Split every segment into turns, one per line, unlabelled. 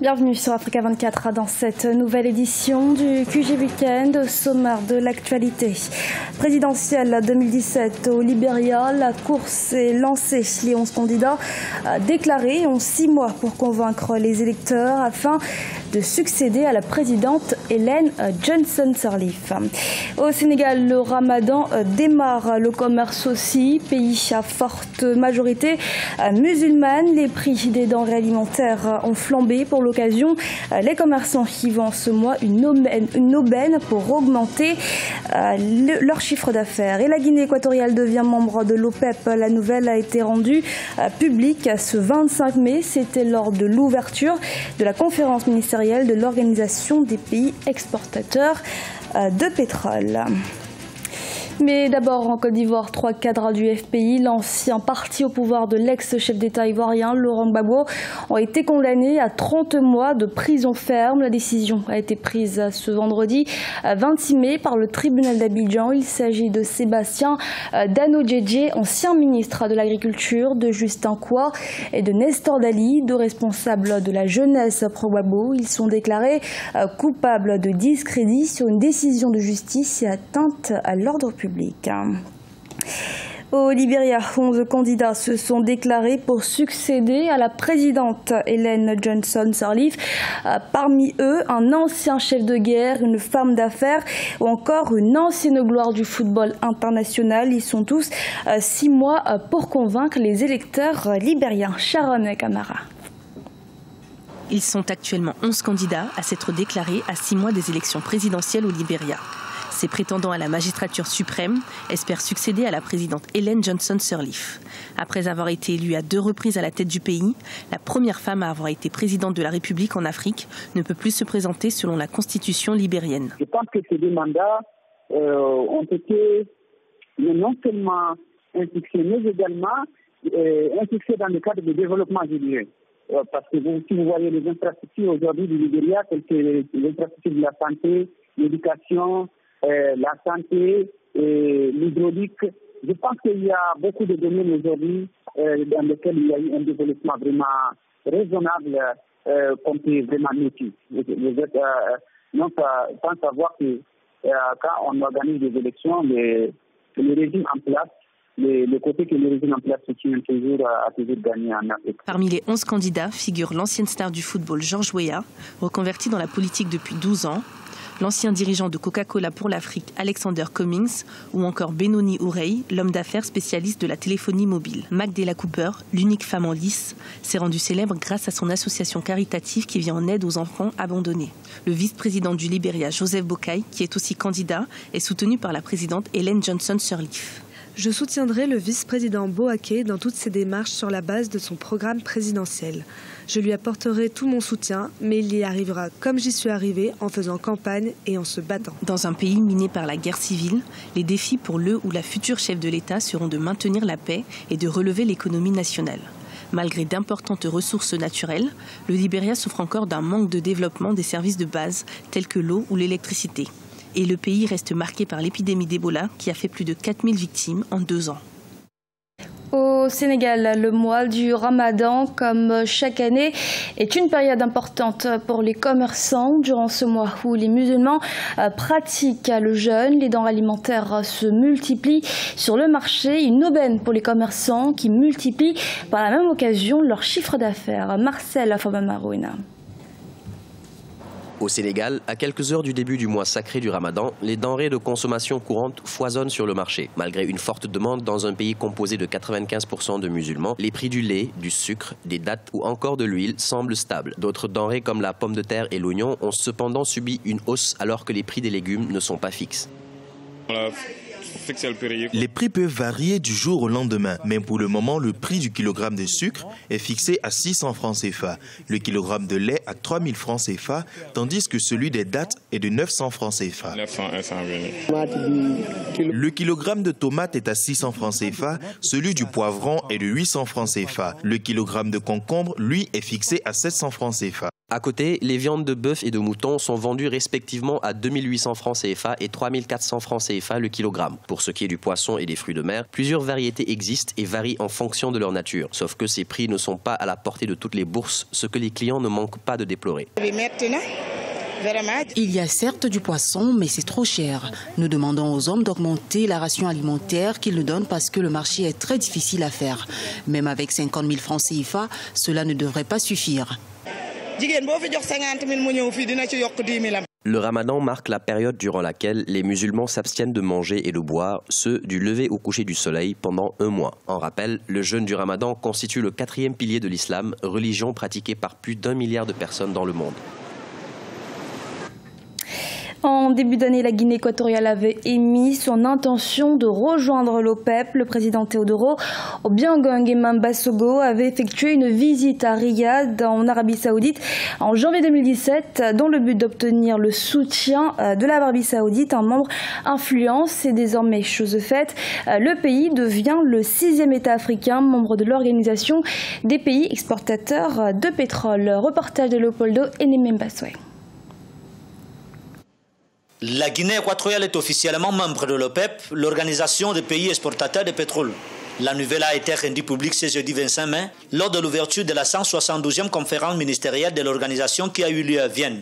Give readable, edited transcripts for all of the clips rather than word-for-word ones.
Bienvenue sur Africa 24 dans cette nouvelle édition du QG Weekend. Au sommaire de l'actualité présidentielle 2017 au Libéria, la course est lancée. Les 11 candidats déclarés ont 6 mois pour convaincre les électeurs afin de succéder à la présidente Ellen Johnson Sirleaf. Au Sénégal, le ramadan démarre, le commerce aussi, pays à forte majorité musulmane. Les prix des denrées alimentaires ont flambé. Pour l'occasion, les commerçants qui vendent ce mois une aubaine pour augmenter leur chiffre d'affaires. Et la Guinée équatoriale devient membre de l'OPEP. La nouvelle a été rendue publique ce 25 mai. C'était lors de l'ouverture de la conférence ministérielle de l'Organisation des pays exportateurs de pétrole. Mais d'abord, en Côte d'Ivoire, 3 cadres du FPI, l'ancien parti au pouvoir de l'ex-chef d'État ivoirien, Laurent Gbagbo, ont été condamnés à 30 mois de prison ferme. La décision a été prise ce vendredi 26 mai par le tribunal d'Abidjan. Il s'agit de Sébastien Dano-Djedje, ancien ministre de l'Agriculture, de Justin Kouar et de Nestor Dali, 2 responsables de la jeunesse pro-Gbagbo. Ils sont déclarés coupables de discrédit sur une décision de justice et atteinte à l'ordre public. Au Libéria, 11 candidats se sont déclarés pour succéder à la présidente Ellen Johnson Sirleaf. Parmi eux, un ancien chef de guerre, une femme d'affaires ou encore une ancienne gloire du football international. Ils sont tous 6 mois pour convaincre les électeurs libériens. Sharon Camara.
Ils sont actuellement 11 candidats à s'être déclarés à 6 mois des élections présidentielles au Libéria. Ces prétendants à la magistrature suprême espèrent succéder à la présidente Ellen Johnson Sirleaf. Après avoir été élue à 2 reprises à la tête du pays, la première femme à avoir été présidente de la République en Afrique ne peut plus se présenter selon la constitution libérienne.
Je pense que ces 2 mandats ont été non seulement un succès, mais également un succès dans le cadre du développement, je dirais. Parce que si vous voyez les infrastructures aujourd'hui du Libéria, telles que les infrastructures de la santé, l'éducation, la santé, l'hydraulique. Je pense qu'il y a beaucoup de domaines aujourd'hui dans lesquels il y a eu un développement vraiment raisonnable qu'on peut vraiment noter. Vous êtes sans savoir que quand on organise des élections, le régime en place, le côté que le régime en place se tient toujours a toujours gagné en Afrique.
Parmi les 11 candidats figure l'ancienne star du football George Weah, reconverti dans la politique depuis 12 ans, l'ancien dirigeant de Coca-Cola pour l'Afrique, Alexander Cummings, ou encore Benoni Urey, l'homme d'affaires spécialiste de la téléphonie mobile. Magdala Cooper, l'unique femme en lice, s'est rendue célèbre grâce à son association caritative qui vient en aide aux enfants abandonnés. Le vice-président du Libéria, Joseph Boakai, qui est aussi candidat, est soutenu par la présidente Ellen Johnson Sirleaf.
Je soutiendrai le vice-président Boakai dans toutes ses démarches sur la base de son programme présidentiel. Je lui apporterai tout mon soutien, mais il y arrivera comme j'y suis arrivé, en faisant campagne et en se battant.
Dans un pays miné par la guerre civile, les défis pour le ou la future chef de l'État seront de maintenir la paix et de relever l'économie nationale. Malgré d'importantes ressources naturelles, le Libéria souffre encore d'un manque de développement des services de base tels que l'eau ou l'électricité. Et le pays reste marqué par l'épidémie d'Ebola qui a fait plus de 4000 victimes en 2 ans.
Au Sénégal, le mois du Ramadan, comme chaque année, est une période importante pour les commerçants. Durant ce mois où les musulmans pratiquent le jeûne, les denrées alimentaires se multiplient sur le marché. Une aubaine pour les commerçants qui multiplient par la même occasion leur chiffre d'affaires. Marcel Afobamarouina.
Au Sénégal, à quelques heures du début du mois sacré du Ramadan, les denrées de consommation courante foisonnent sur le marché. Malgré une forte demande dans un pays composé de 95% de musulmans, les prix du lait, du sucre, des dattes ou encore de l'huile semblent stables. D'autres denrées comme la pomme de terre et l'oignon ont cependant subi une hausse alors que les prix des légumes ne sont pas fixes.
Les prix peuvent varier du jour au lendemain, mais pour le moment, le prix du kilogramme de sucre est fixé à 600 francs CFA, le kilogramme de lait à 3000 francs CFA, tandis que celui des dattes est de 900 francs CFA. Le kilogramme de tomates est à 600 francs CFA, celui du poivron est de 800 francs CFA. Le kilogramme de concombre, lui, est fixé à 700 francs CFA.
À côté, les viandes de bœuf et de mouton sont vendues respectivement à 2800 francs CFA et 3400 francs CFA le kilogramme. Pour ce qui est du poisson et des fruits de mer, plusieurs variétés existent et varient en fonction de leur nature. Sauf que ces prix ne sont pas à la portée de toutes les bourses, ce que les clients ne manquent pas de déplorer.
Il y a certes du poisson, mais c'est trop cher. Nous demandons aux hommes d'augmenter la ration alimentaire qu'ils nous donnent parce que le marché est très difficile à faire. Même avec 50 000 francs CFA, cela ne devrait pas suffire.
Le ramadan marque la période durant laquelle les musulmans s'abstiennent de manger et de boire, ce du lever au coucher du soleil pendant un mois. En rappel, le jeûne du ramadan constitue le 4e pilier de l'islam, religion pratiquée par plus d'1 milliard de personnes dans le monde.
En début d'année, la Guinée équatoriale avait émis son intention de rejoindre l'OPEP. Le président Teodoro Obiang Nguema Mbasogo avait effectué une visite à Riyad, en Arabie Saoudite, en janvier 2017, dans le but d'obtenir le soutien de l'Arabie Saoudite, un membre influent. C'est désormais chose faite. Le pays devient le 6e État africain, membre de l'Organisation des pays exportateurs de pétrole. Reportage de Leopoldo Enemembaswe.
La Guinée équatoriale est officiellement membre de l'OPEP, l'Organisation des pays exportateurs de pétrole. La nouvelle a été rendue publique ce jeudi 25 mai, lors de l'ouverture de la 172e conférence ministérielle de l'organisation qui a eu lieu à Vienne.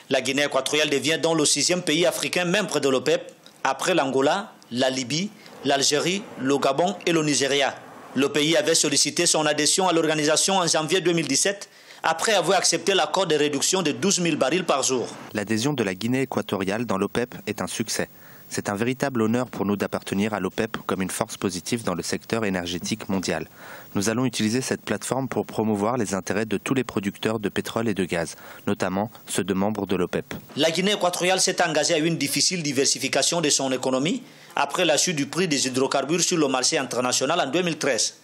La Guinée équatoriale devient donc le 6e pays africain membre de l'OPEP, après l'Angola, la Libye, l'Algérie, le Gabon et le Nigeria. Le pays avait sollicité son adhésion à l'organisation en janvier 2017, après avoir accepté l'accord de réduction de 12 000 barils par jour.
L'adhésion de la Guinée équatoriale dans l'OPEP est un succès. C'est un véritable honneur pour nous d'appartenir à l'OPEP comme une force positive dans le secteur énergétique mondial. Nous allons utiliser cette plateforme pour promouvoir les intérêts de tous les producteurs de pétrole et de gaz, notamment ceux de membres de l'OPEP.
La Guinée équatoriale s'est engagée à une difficile diversification de son économie après la chute du prix des hydrocarbures sur le marché international en 2013.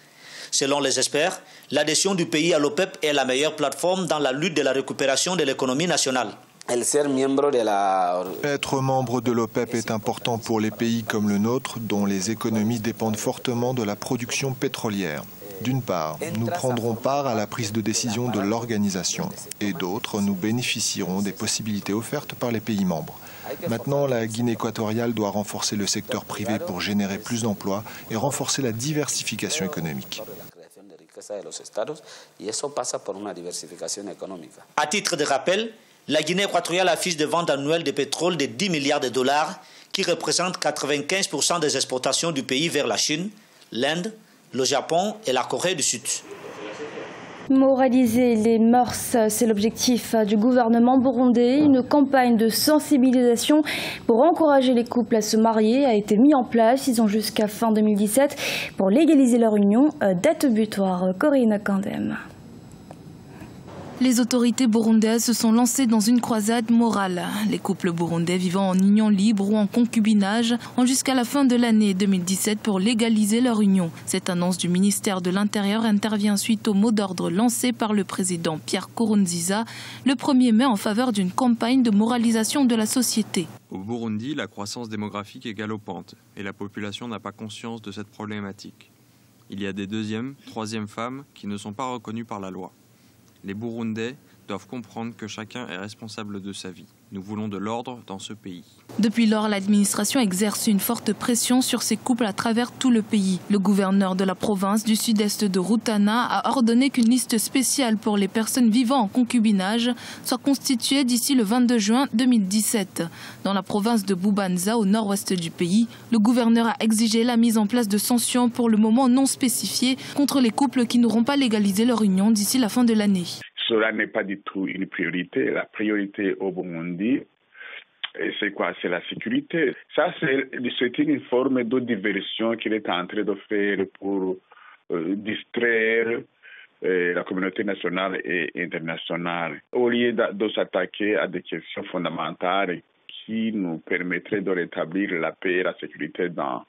Selon les experts, l'adhésion du pays à l'OPEP est la meilleure plateforme dans la lutte de la récupération de l'économie nationale.
Être membre de l'OPEP est important pour les pays comme le nôtre, dont les économies dépendent fortement de la production pétrolière. D'une part, nous prendrons part à la prise de décision de l'organisation et d'autre, nous bénéficierons des possibilités offertes par les pays membres. Maintenant, la Guinée équatoriale doit renforcer le secteur privé pour générer plus d'emplois et renforcer la diversification économique.
À titre de rappel, la Guinée équatoriale affiche des ventes annuelles de pétrole de 10 milliards de dollars qui représentent 95% des exportations du pays vers la Chine, l'Inde, le Japon et la Corée du Sud.
Moraliser les mœurs, c'est l'objectif du gouvernement burundais. Une campagne de sensibilisation pour encourager les couples à se marier a été mise en place. Ils ont jusqu'à fin 2017 pour légaliser leur union. Date butoir, Corinne Kandem.
Les autorités burundaises se sont lancées dans une croisade morale. Les couples burundais vivant en union libre ou en concubinage ont jusqu'à la fin de l'année 2017 pour légaliser leur union. Cette annonce du ministère de l'Intérieur intervient suite au mot d'ordre lancé par le président Pierre Nkurunziza le 1er mai en faveur d'une campagne de moralisation de la société.
Au Burundi, la croissance démographique est galopante et la population n'a pas conscience de cette problématique. Il y a des deuxièmes, troisièmes femmes qui ne sont pas reconnues par la loi. Les Burundais doivent comprendre que chacun est responsable de sa vie. Nous voulons de l'ordre dans ce pays.
Depuis lors, l'administration exerce une forte pression sur ces couples à travers tout le pays. Le gouverneur de la province du sud-est de Rutana a ordonné qu'une liste spéciale pour les personnes vivant en concubinage soit constituée d'ici le 22 juin 2017. Dans la province de Bubanza, au nord-ouest du pays, le gouverneur a exigé la mise en place de sanctions pour le moment non spécifiées contre les couples qui n'auront pas légalisé leur union d'ici la fin de l'année.
Cela n'est pas du tout une priorité. La priorité au Burundi, c'est quoi? C'est la sécurité. Ça, c'est une forme de diversion qu'il est en train de faire pour distraire la communauté nationale et internationale, au lieu de s'attaquer à des questions fondamentales qui nous permettraient de rétablir la paix et la sécurité dans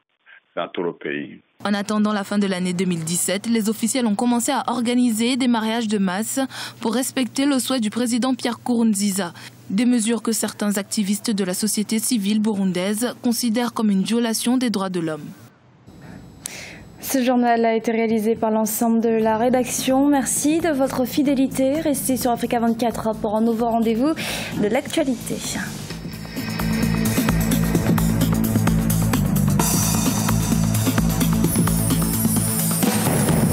tout le pays.
En attendant la fin de l'année 2017, les officiels ont commencé à organiser des mariages de masse pour respecter le souhait du président Pierre Nkurunziza. Des mesures que certains activistes de la société civile burundaise considèrent comme une violation des droits de l'homme.
Ce journal a été réalisé par l'ensemble de la rédaction. Merci de votre fidélité. Restez sur Africa 24 pour un nouveau rendez-vous de l'actualité.